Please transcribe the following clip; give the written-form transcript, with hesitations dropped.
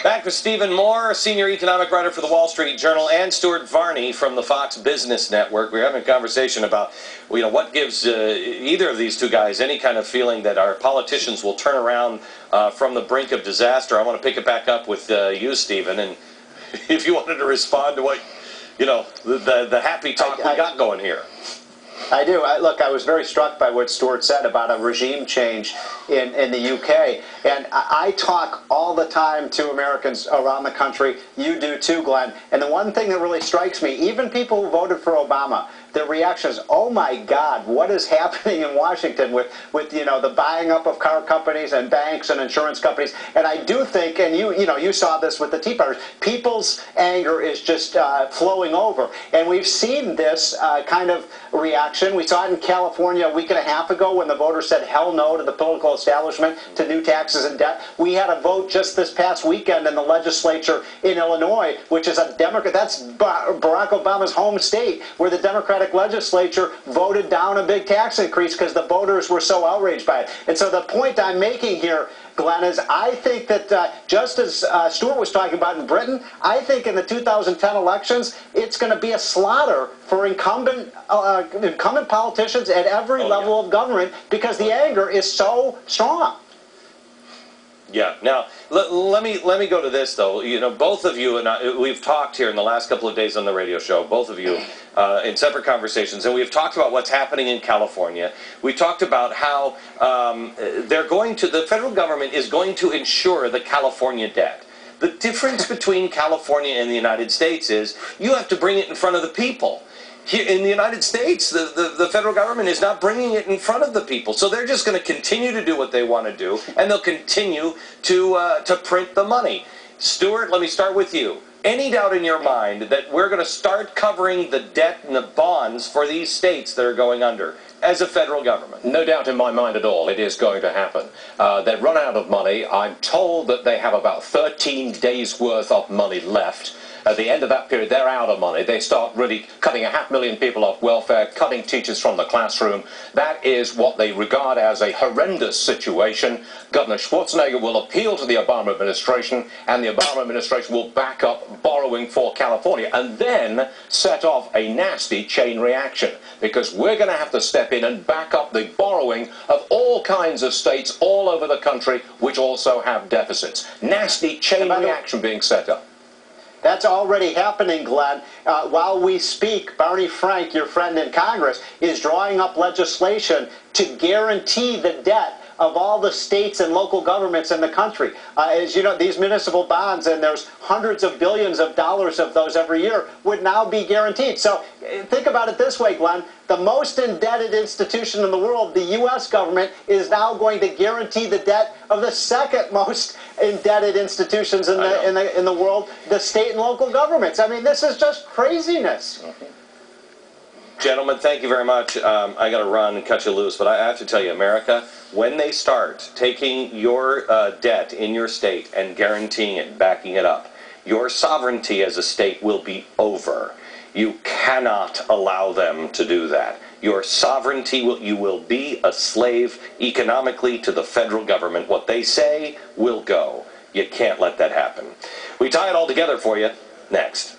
Back with Stephen Moore, senior economic writer for the Wall Street Journal, and Stuart Varney from the Fox Business Network. We're having a conversation about, what gives either of these two guys any kind of feeling that our politicians will turn around from the brink of disaster. I want to pick it back up with you, Stephen, and if you wanted to respond to what, the happy talk we got going here. I do. Look, I was very struck by what Stuart said about a regime change in the UK. And I talk all the time to Americans around the country. You do too, Glenn. And the one thing that really strikes me, even people who voted for Obama, their reaction is, oh my God, what is happening in Washington with the buying up of car companies and banks and insurance companies. And I do think, and you saw this with the Tea Partiers, people's anger is just flowing over. And we've seen this kind of reaction. We saw it in California a week and a half ago when the voters said hell no to the political establishment, to new taxes and debt. We had a vote just this past weekend in the legislature in Illinois, which is a Democrat, that's Barack Obama's home state, where the Democratic legislature voted down a big tax increase because the voters were so outraged by it. And so the point I'm making here, Glenn, is I think that just as Stuart was talking about in Britain, I think in the 2010 elections, it's going to be a slaughter for incumbent politicians at every level of government because the anger is so strong. Yeah. Now, let me go to this, though. Both of you and I, we've talked here in the last couple of days on the radio show, both of you, in separate conversations, and we've talked about what's happening in California. We talked about how the federal government is going to insure the California debt. The difference between California and the United States is you have to bring it in front of the people. Here in the United States, the federal government is not bringing it in front of the people. So they're just going to continue to do what they want to do, and they'll continue to print the money. Stuart, let me start with you. Any doubt in your mind that we're going to start covering the debt and the bonds for these states that are going under as a federal government? No doubt in my mind at all. It is going to happen. They've run out of money. I'm told that they have about 13 days' worth of money left. At the end of that period, they're out of money. They start really cutting 500,000 people off welfare, cutting teachers from the classroom. That is what they regard as a horrendous situation. Governor Schwarzenegger will appeal to the Obama administration, and the Obama administration will back up borrowing for California, and then set off a nasty chain reaction, because we're going to have to step in and back up the borrowing of all kinds of states all over the country, which also have deficits. Nasty chain reaction being set up. That's already happening, Glenn. While we speak, Barney Frank, your friend in Congress, is drawing up legislation to guarantee the debt of all the states and local governments in the country. As you know, these municipal bonds, and there's hundreds of billions of dollars of those every year, would now be guaranteed. So think about it this way, Glenn. The most indebted institution in the world, the U.S. government, is now going to guarantee the debt of the second most indebted institutions in the world, the state and local governments. I mean, this is just craziness. Gentlemen, thank you very much. I got to run and cut you loose, but I have to tell you, America, when they start taking your debt in your state and guaranteeing it, backing it up, your sovereignty as a state will be over. You cannot allow them to do that. Your sovereignty, you will be a slave economically to the federal government. What they say will go. You can't let that happen. We tie it all together for you next.